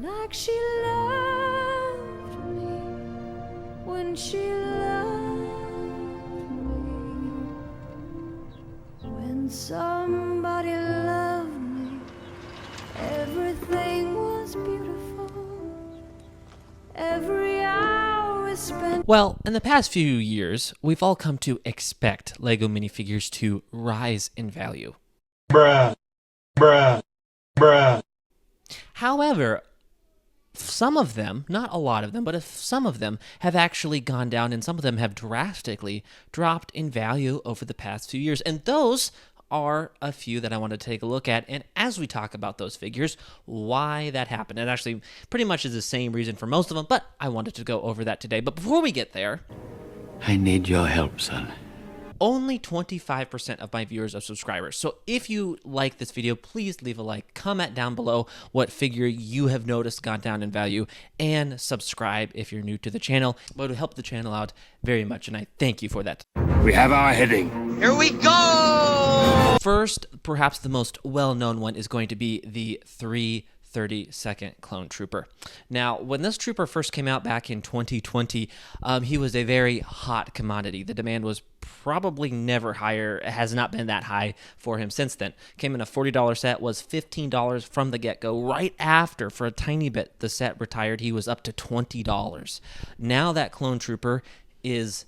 like she loved me when she loved me. When somebody loved me, everything was beautiful. Every hour was spent. Well, in the past few years, we've all come to expect LEGO minifigures to rise in value. Bruh. Bruh. Bruh. However, some of them, not a lot of them, but some of them have actually gone down, and some of them have drastically dropped in value over the past few years. And those are a few that I want to take a look at. And as we talk about those figures, why that happened. It actually pretty much is the same reason for most of them, but I wanted to go over that today. But before we get there, I need your help, son. only 25% of my viewers are subscribers. So if you like this video, please leave a like, comment down below what figure you have noticed gone down in value, and subscribe if you're new to the channel. It would help the channel out very much, and I thank you for that. We have our heading. Here we go! First, perhaps the most well-known one is going to be the 332nd Clone Trooper. Now, when this trooper first came out back in 2020, he was a very hot commodity. The demand was probably never higher. It has not been that high for him since then. Came in a $40 set, was $15 from the get-go. Right after, for a tiny bit, the set retired, he was up to $20. Now that Clone Trooper is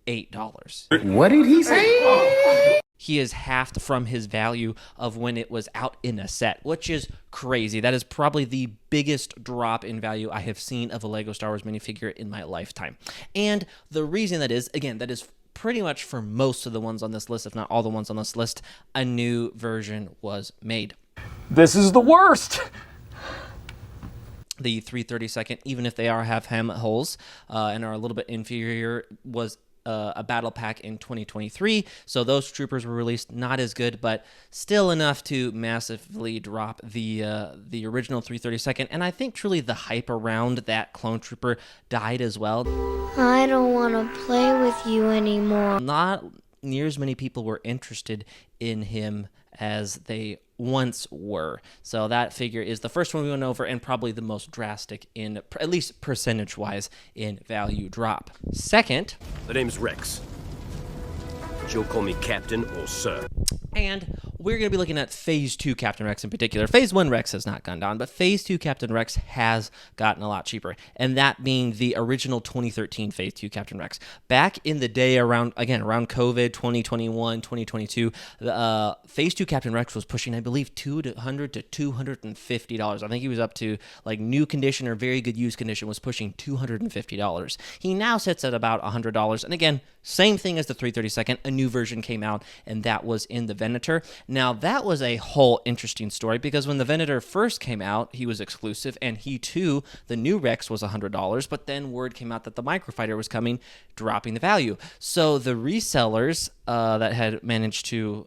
$8. What did he say? He is halved from his value of when it was out in a set, which is crazy. That is probably the biggest drop in value I have seen of a LEGO Star Wars minifigure in my lifetime. And the reason that is, again, that is pretty much for most of the ones on this list, if not all the ones on this list, a new version was made. This is the worst. The 332nd, even if they have helmet holes and are a little bit inferior, was a battle pack in 2023, so those troopers were released, not as good, but still enough to massively drop the original 332nd, and I think truly the hype around that clone trooper died as well. I don't want to play with you anymore. Not near as many people were interested in him as they once were. So that figure is the first one we went over, and probably the most drastic in, at least percentage-wise, in value drop. Second, The name's Rex. But you'll call me Captain or Sir. and we're going to be looking at Phase 2 Captain Rex in particular. Phase 1 Rex has not gone down, but Phase 2 Captain Rex has gotten a lot cheaper, and that being the original 2013 Phase 2 Captain Rex. Back in the day around COVID, 2021, 2022, Phase 2 Captain Rex was pushing, I believe, $200 to $250. I think he was up to, like, new condition or very good used condition was pushing $250. He now sits at about $100, and again, same thing as the 332nd, a new version came out, and that was in the Venator. Now, that was a whole interesting story, because when the Venator first came out, he was exclusive, and he too, the new Rex, was $100, but then word came out that the Microfighter was coming, dropping the value. So the resellers that had managed to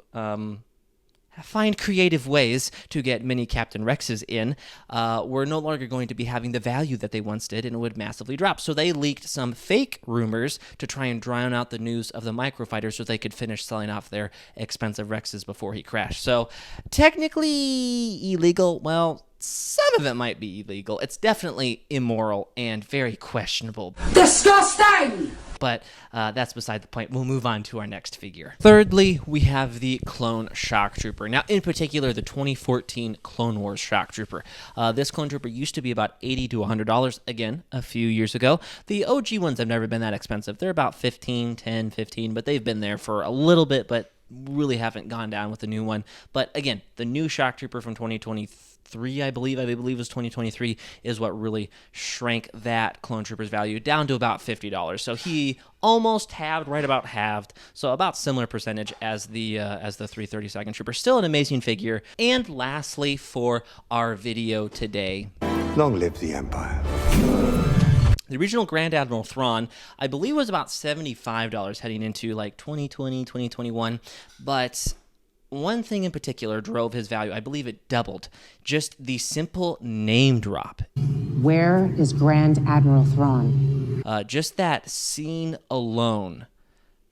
find creative ways to get many Captain Rexes in, were no longer going to be having the value that they once did, and it would massively drop. So they leaked some fake rumors to try and drown out the news of the Microfighter so they could finish selling off their expensive Rexes before he crashed. So technically illegal. Well, some of it might be illegal. It's definitely immoral and very questionable. Disgusting! But that's beside the point. We'll move on to our next figure. Thirdly, we have the Clone Shock Trooper. Now, in particular, the 2014 Clone Wars Shock Trooper. This Clone Trooper used to be about $80 to $100, again, a few years ago. The OG ones have never been that expensive. They're about 10, 15, but they've been there for a little bit, but really haven't gone down with the new one. But again, the new Shock Trooper from 2023, I believe was 2023, is what really shrank that Clone Trooper's value down to about $50. So he almost halved, right about halved, so about similar percentage as the 332nd Trooper. Still an amazing figure. And lastly, for our video today, Long live the Empire. the original Grand Admiral Thrawn, I believe, was about $75 heading into like 2020, 2021, but one thing in particular drove his value. I believe it doubled. Just the simple name drop. Where is Grand Admiral Thrawn? Just that scene alone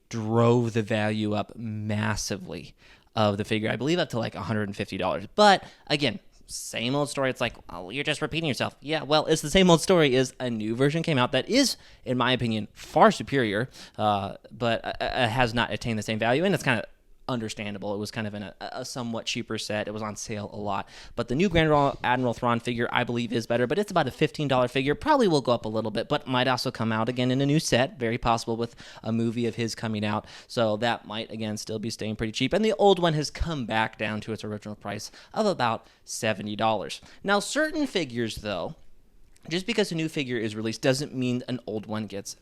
drove the value up massively of the figure. I believe up to like $150. But again, same old story. It's like, oh, you're just repeating yourself. Yeah, well, it's the same old story. Is a new version came out that is, in my opinion, far superior, but has not attained the same value, and it's kind of understandable. It was kind of in a somewhat cheaper set. It was on sale a lot. But the new Grand Admiral Thrawn figure, I believe, is better, but it's about a $15 figure. Probably will go up a little bit, but might also come out again in a new set. Very possible with a movie of his coming out. So that might, again, still be staying pretty cheap. And the old one has come back down to its original price of about $70. Now, certain figures, though, just because a new figure is released doesn't mean an old one gets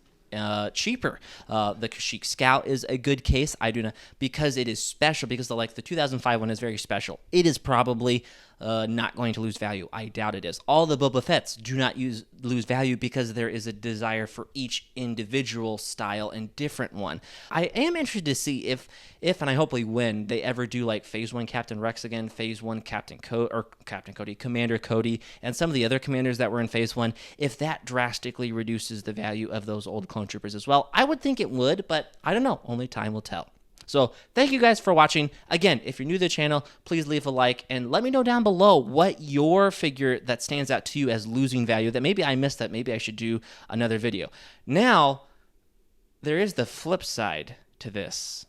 cheaper. The Kashyyyk Scout is a good case. I do not, because it is special, because the 2005 one is very special. It is probably not going to lose value. I doubt it is. All the Boba Fett's do not lose value because there is a desire for each individual style and different one. I am interested to see if and I hopefully when they ever do Phase 1 Captain Rex again, Phase 1 Commander Cody, and some of the other commanders that were in Phase 1, if that drastically reduces the value of those old clone troopers as well. I would think it would, but I don't know. Only time will tell. So thank you guys for watching. Again, if you're new to the channel, please leave a like and let me know down below what your figure that stands out to you as losing value that maybe I missed, that maybe I should do another video. Now, there is the flip side to this.